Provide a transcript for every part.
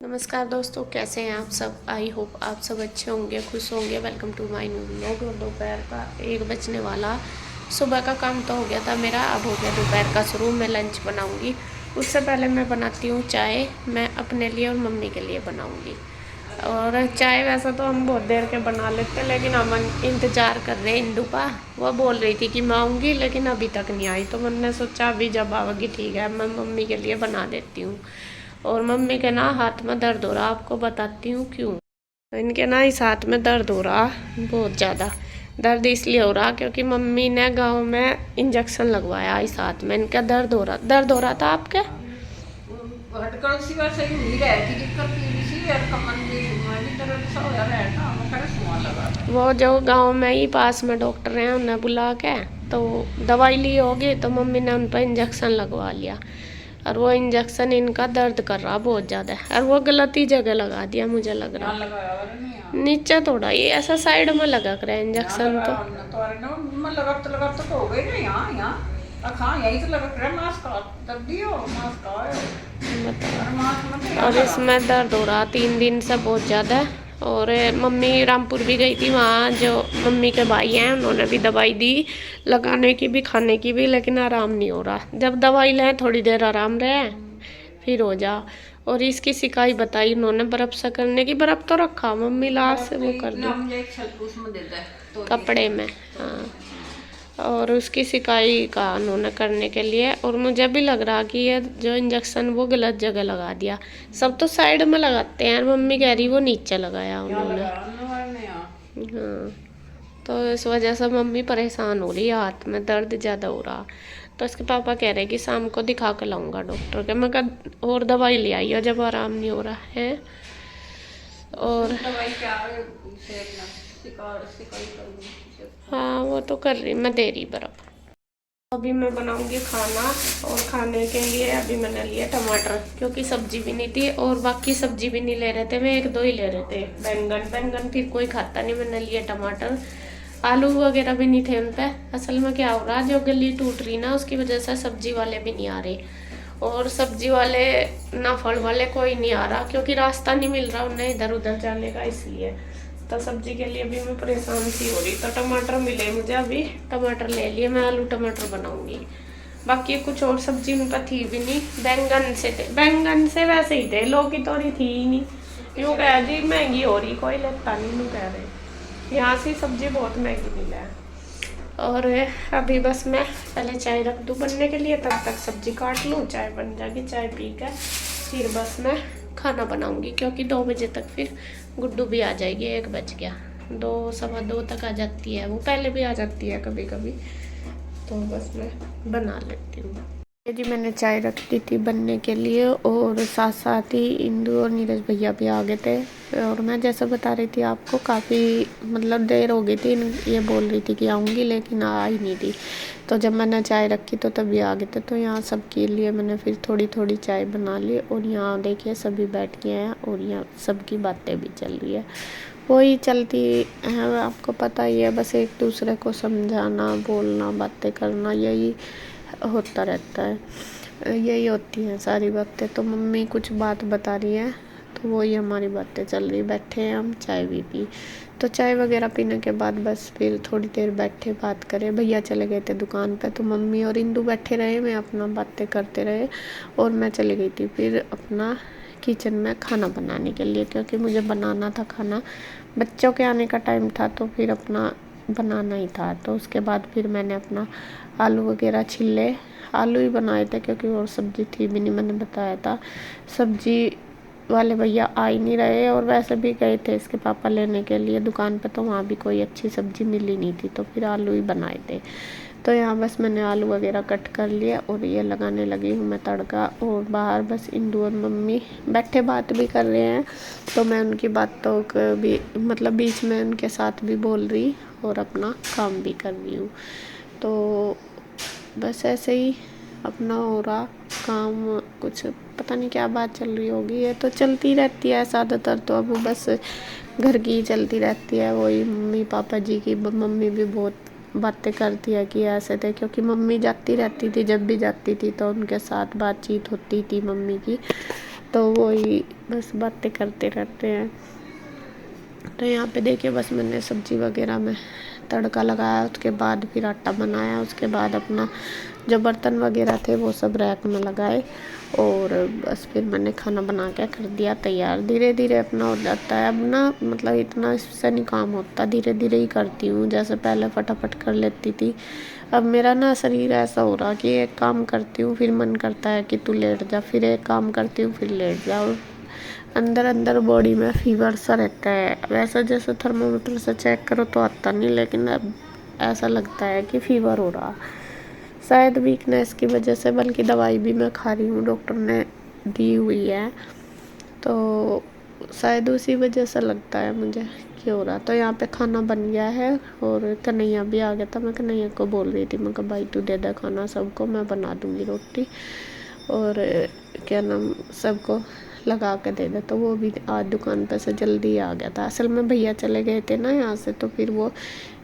नमस्कार दोस्तों, कैसे हैं आप सब। आई होप आप सब अच्छे होंगे, खुश होंगे। Welcome to my new vlog. और दोपहर का 1 बजने वाला। सुबह का काम तो हो गया था मेरा, अब हो गया दोपहर का शुरू। मैं लंच बनाऊंगी। उससे पहले मैं बनाती हूँ चाय। मैं अपने लिए और मम्मी के लिए बनाऊंगी। और चाय वैसे तो हम बहुत देर के बना लेते हैं, लेकिन हम इंतज़ार कर रहे हैं इंदू का। वह बोल रही थी कि मैं आऊँगी, लेकिन अभी तक नहीं आई। तो मैंने सोचा अभी जब आवेगी ठीक है, मैं मम्मी के लिए बना देती हूँ। और मम्मी के ना हाथ में दर्द हो रहा, आपको बताती हूँ क्यों। तो इनके ना इस हाथ में दर्द हो रहा, बहुत ज़्यादा दर्द इसलिए हो रहा क्योंकि मम्मी ने गांव में इंजेक्शन लगवाया इस हाथ में। इनका दर्द हो रहा था आपके। भटकल सी वैसे ही हुई रहती दिक्कत पीली सी और कमर में दर्द सा होया रहता मैं करे सुआ लगा था। वो जो गांव में ही पास में डॉक्टर हैं, उन्हें बुला के तो दवाई ली होगी, तो मम्मी ने उन पर इंजेक्शन लगवा लिया। और वो इंजेक्शन इनका दर्द कर रहा बहुत ज़्यादा। और वो गलत ही जगह लगा दिया, मुझे लग रहा यहाँ लगाया वाला नहीं यहाँ नीचे थोड़ा, ये ऐसा साइड में लगा कर यहाँ इंजेक्शन लगाया तो। हमने तो अरे ना मैं लगाते तो हो गई ना यहाँ यहाँ हाँ यही तो लगा कर मास्क का तब दियो मास्क का बताओ। अरे मास्क मत यहाँ और लगा इसमें दर्द हो रहा 3 दिन से बहुत ज़्यादा। और मम्मी रामपुर भी गई थी, वहाँ जो मम्मी के भाई हैं उन्होंने भी दवाई दी, लगाने की भी खाने की भी, लेकिन आराम नहीं हो रहा। जब दवाई लें थोड़ी देर आराम रहे, फिर हो जा। और इसकी सिकाई बताई उन्होंने बर्फ़ से करने की। बर्फ़ तो रखा मम्मी लास्ट से वो कर दी मुझे एक छलकूस में दे दे तो कपड़े में। हाँ, और उसकी सिकाई का उन्होंने करने के लिए। और मुझे भी लग रहा कि ये जो इंजेक्शन वो गलत जगह लगा दिया। सब तो साइड में लगाते हैं, मम्मी कह रही वो नीचे लगाया उन्होंने। हाँ, तो इस वजह से मम्मी परेशान हो रही है, हाथ में दर्द ज़्यादा हो रहा। तो इसके पापा कह रहे कि शाम को दिखा कर लाऊंगा डॉक्टर के। मैं कहा और दवाई ले आई हो जब आराम नहीं हो रहा है। और दवाई क्या सिकाई करूँगी हाँ, वो तो कर रही, मैं दे रही बर्फ़। अभी मैं बनाऊंगी खाना। और खाने के लिए अभी मैंने लिया टमाटर, क्योंकि सब्जी भी नहीं थी और बाकी सब्जी भी नहीं ले रहे थे। मैं 1-2 ही ले रहे थे। बैंगन फिर कोई खाता नहीं, मैंने लिए टमाटर। आलू वगैरह भी नहीं थे उन पे। असल में क्या हो रहा, जो गली टूट रही ना, उसकी वजह से सब्जी वाले भी नहीं आ रहे। और सब्जी वाले ना फल वाले कोई नहीं आ रहा, क्योंकि रास्ता नहीं मिल रहा उन्हें इधर उधर जाने का, इसलिए। तो सब्जी के लिए भी मैं परेशान सी हो रही। तो टमाटर मिले मुझे, अभी टमाटर ले लिए। मैं आलू टमाटर बनाऊंगी। बाकी कुछ और सब्जी उन पर थी भी नहीं। बैंगन से थे, बैंगन से वैसे ही थे, लौकी तोरी थी ही नहीं। यूँ कह जी महंगी हो रही, कोई लेता नहीं, यूँ कह रहे। यहाँ से सब्जी बहुत महंगी मिला है। और अभी बस मैं पहले चाय रख दूँ बनने के लिए, तब तक सब्जी काट लूँ, चाय बन जाएगी। चाय पी कर फिर बस मैं खाना बनाऊंगी, क्योंकि 2 बजे तक फिर गुड्डू भी आ जाएगी। 1 बज गया, 2 सवा 2 तक आ जाती है। वो पहले भी आ जाती है कभी कभी। तो बस मैं बना लेती हूँ। ये जी मैंने चाय रख दी थी बनने के लिए, और साथ साथ ही इंदू और नीरज भैया भी आ गए थे। और मैं जैसा बता रही थी आपको, काफ़ी मतलब देर हो गई थी। ये बोल रही थी कि आऊँगी, लेकिन आ ही नहीं थी। तो जब मैंने चाय रखी तो तभी आ गए थे। तो यहाँ सबके लिए मैंने फिर थोड़ी थोड़ी चाय बना ली। और यहाँ देखिए सभी बैठ गए हैं, और यहाँ सबकी बातें भी चल रही है। वही चलती है, आपको पता ही है, बस एक दूसरे को समझाना, बोलना, बातें करना, यही होता रहता है। यही होती हैं सारी बातें। तो मम्मी कुछ बात बता रही है, तो वही हमारी बातें चल रही। बैठे हैं हम, चाय भी पी। तो चाय वगैरह पीने के बाद बस फिर थोड़ी देर बैठे, बात करें। भैया चले गए थे दुकान पे, तो मम्मी और इंदू बैठे रहे, मैं अपना बातें करते रहे। और मैं चली गई थी फिर अपना किचन में खाना बनाने के लिए, क्योंकि मुझे बनाना था खाना। बच्चों के आने का टाइम था, तो फिर अपना बनाना ही था। तो उसके बाद फिर मैंने अपना आलू वगैरह छिले। आलू ही बनाए थे, क्योंकि और सब्ज़ी थी भी नहीं, मैंने बताया था। सब्ज़ी वाले भैया आ ही नहीं रहे, और वैसे भी गए थे इसके पापा लेने के लिए दुकान पे, तो वहाँ भी कोई अच्छी सब्ज़ी मिली नहीं थी। तो फिर आलू ही बनाए थे। तो यहाँ बस मैंने आलू वगैरह कट कर लिया, और ये लगाने लगी हूँ मैं तड़का। और बाहर बस इंदू और मम्मी बैठे बात भी कर रहे हैं। तो मैं उनकी बातों को भी मतलब बीच में उनके साथ भी बोल रही, और अपना काम भी कर रही हूँ। तो बस ऐसे ही अपना हो रहा काम। कुछ पता नहीं क्या बात चल रही होगी, ये तो चलती रहती है ज़्यादातर। तो अब बस घर की ही चलती रहती है, वही मम्मी पापा जी की। मम्मी भी बहुत बातें करती है कि ऐसे थे, क्योंकि मम्मी जाती रहती थी, जब भी जाती थी तो उनके साथ बातचीत होती थी मम्मी की। तो वही बस बातें करते रहते हैं। तो यहाँ पे देखिए बस मैंने सब्जी वगैरह में तड़का लगाया, उसके बाद फिर आटा बनाया, उसके बाद अपना जो बर्तन वगैरह थे वो सब रैक में लगाए और बस फिर मैंने खाना बना के कर दिया तैयार। धीरे धीरे अपना हो जाता है अब ना, मतलब इतना इससे नहीं काम होता, धीरे धीरे ही करती हूँ। जैसे पहले फटाफट कर लेती थी, अब मेरा ना शरीर ऐसा हो रहा कि एक काम करती हूँ फिर मन करता है कि तू लेट जा, फिर एक काम करती हूँ फिर लेट जा, और अंदर अंदर बॉडी में फीवर सा रहता है। वैसा जैसे थर्मोमीटर से चेक करो तो आता नहीं, लेकिन अब ऐसा लगता है कि फीवर हो रहा, शायद वीकनेस की वजह से। बल्कि दवाई भी मैं खा रही हूँ, डॉक्टर ने दी हुई है, तो शायद उसी वजह से लगता है मुझे कि हो रहा। तो यहाँ पे खाना बन गया है और कन्हैया भी आ गया था। मैं कन्हैया को बोल रही थी, मैं कहा भाई तू दे दे खाना सबको, मैं बना दूँगी रोटी और क्या नाम सबको लगा के दे दे। तो वो भी आज दुकान पे से जल्दी आ गया था। असल में भैया चले गए थे ना यहाँ से, तो फिर वो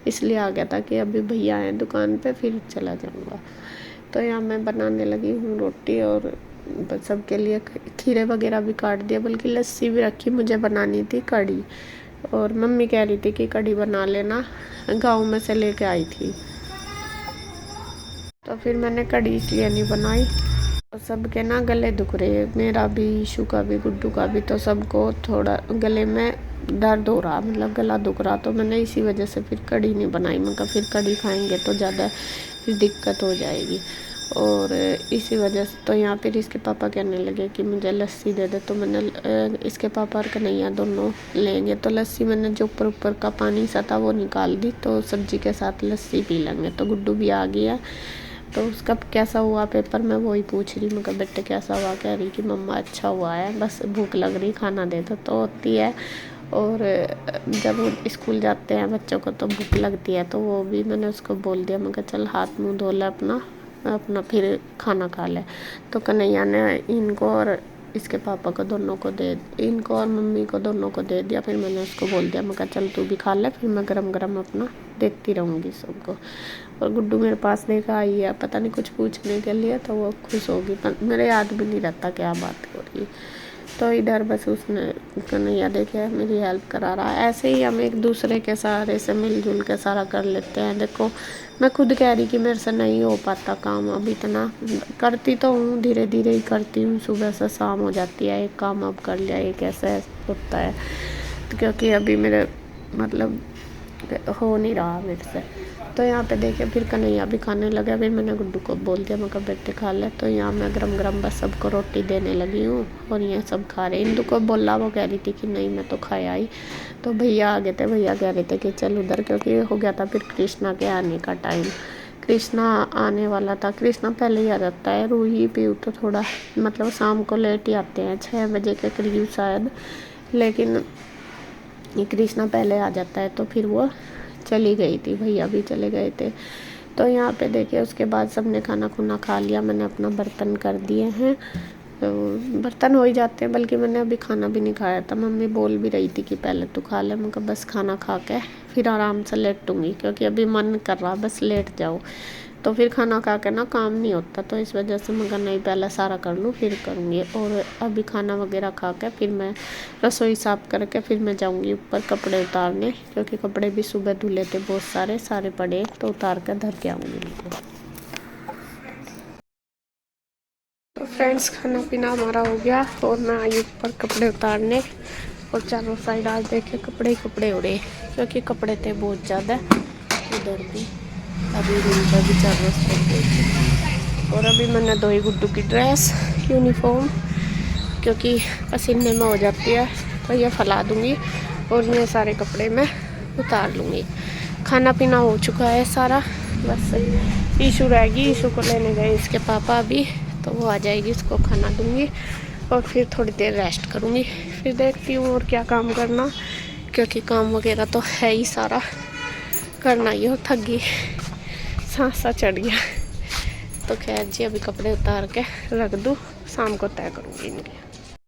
इसलिए आ गया था कि अभी भैया आए दुकान पे फिर चला जाऊँगा। तो यहाँ मैं बनाने लगी हूँ रोटी और सबके लिए खीरे वगैरह भी काट दिया, बल्कि लस्सी भी रखी, मुझे बनानी थी कढ़ी। और मम्मी कह रही थी कि कढ़ी बना लेना, गाँव में से लेके आई थी, तो फिर मैंने कढ़ी इसलिए नहीं बनाई। तो सबके ना गले दुख रहे हैं, मेरा भी, ईशू का भी, गुड्डू का भी, तो सबको थोड़ा गले में दर्द हो रहा, मतलब गला दुख रहा। तो मैंने इसी वजह से फिर कढ़ी नहीं बनाई। मैं कहा फिर कढ़ी खाएंगे तो ज़्यादा फिर दिक्कत हो जाएगी, और इसी वजह से। तो यहाँ फिर इसके पापा कहने लगे कि मुझे लस्सी दे दे, तो मैंने इसके पापा और कन्हैया दोनों लेंगे, तो लस्सी मैंने जो ऊपर ऊपर का पानी सा था वो निकाल दी, तो सब्जी के साथ लस्सी पी लेंगे। तो गुड्डू भी आ गया, तो उसका कैसा हुआ पेपर मैं वही पूछ रही। मैं कहा बेटे कैसा हुआ, कह रही कि मम्मा अच्छा हुआ है, बस भूख लग रही, खाना दे दो। तो होती है, और जब वो स्कूल जाते हैं बच्चों को तो भूख लगती है, तो वो भी मैंने उसको बोल दिया, मैं कहा चल हाथ मुँह धो ले अपना फिर खाना खा ले। तो कन्हैया ने इनको और इसके पापा को दोनों को इनको और मम्मी को दोनों को दे दिया। फिर मैंने उसको बोल दिया, मैं कहा चल तू भी खा ले, फिर मैं गरम गरम अपना देखती रहूँगी सबको। और गुड्डू मेरे पास देखा आई है, पता नहीं कुछ पूछने के लिए, तो वो खुश होगी, पर मेरे याद भी नहीं रहता क्या बात हो रही। तो इधर बस उसने कन्हैया देखे मेरी हेल्प करा रहा है। ऐसे ही हम एक दूसरे के सहारे से मिलजुल के सारा कर लेते हैं। देखो मैं खुद कह रही कि मेरे से नहीं हो पाता काम, अब इतना करती तो हूँ, धीरे धीरे ही करती हूँ, सुबह से शाम हो जाती है, एक काम अब कर लिया, एक ऐसे होता है, क्योंकि अभी मेरे मतलब हो नहीं रहा मेरे से। तो यहाँ पे देखिए फिर कन्हैया भी खाने लगा। फिर मैंने गुड्डू को बोल दिया, मैं कहा बेटे खा ले। तो यहाँ मैं गरम गरम बस सबको रोटी देने लगी हूँ और ये सब खा रहे। इंदु को बोला, वो कह रही थी कि नहीं मैं तो खाया ही। तो भैया आ गए थे, भैया कह रहे थे कि चल उधर, क्योंकि हो गया था फिर कृष्णा के आने का टाइम। कृष्णा आने वाला था, कृष्णा पहले ही आ जाता है, रूही पीयू तो थोड़ा मतलब शाम को लेट ही आते हैं, 6 बजे के करीब शायद, लेकिन कृष्णा पहले आ जाता है। तो फिर वो चली गई थी, भैया भी चले गए थे। तो यहाँ पे देखिए उसके बाद सबने खाना खुना खा लिया, मैंने अपना बर्तन कर दिए हैं, तो बर्तन हो ही जाते हैं। बल्कि मैंने अभी खाना भी नहीं खाया था, मम्मी बोल भी रही थी कि पहले तू खा ले। मैं कहा बस खाना खा के फिर आराम से लेटूँगी, क्योंकि अभी मन कर रहा बस लेट जाओ, तो फिर खाना खा के ना काम नहीं होता। तो इस वजह से मैं कहा नहीं पहले सारा कर लूँ फिर करूँगी। और अभी खाना वगैरह खा के फिर मैं रसोई साफ़ करके फिर मैं जाऊँगी ऊपर कपड़े उतारने, क्योंकि कपड़े भी सुबह धुले थे बहुत सारे पड़े, तो उतार कर धर के आऊँगी उनको। तो फ्रेंड्स खाना पीना हमारा हो गया और मैं आई ऊपर कपड़े उतारने, और चारों साइड आज देखे कपड़े हो रहे, क्योंकि कपड़े थे बहुत ज़्यादा उधर भी। अभी रूम पर भी चल रहा। और अभी मैंने धोई गुड्डू की ड्रेस यूनिफॉर्म, क्योंकि पसीने में हो जाती है, तो ये फैला दूँगी और ये सारे कपड़े मैं उतार लूँगी। खाना पीना हो चुका है सारा, बस ईशू रहेगी, ईशू को लेने गए इसके पापा अभी, तो वो आ जाएगी, उसको खाना दूँगी और फिर थोड़ी देर रेस्ट करूँगी। फिर देखती हूँ और क्या काम करना, क्योंकि काम वगैरह तो है ही सारा करना ही हो, थक गई, सांस सा चढ़ गया। तो खैर जी अभी कपड़े उतार के रख दूँ, शाम को तय करूँगी इनके।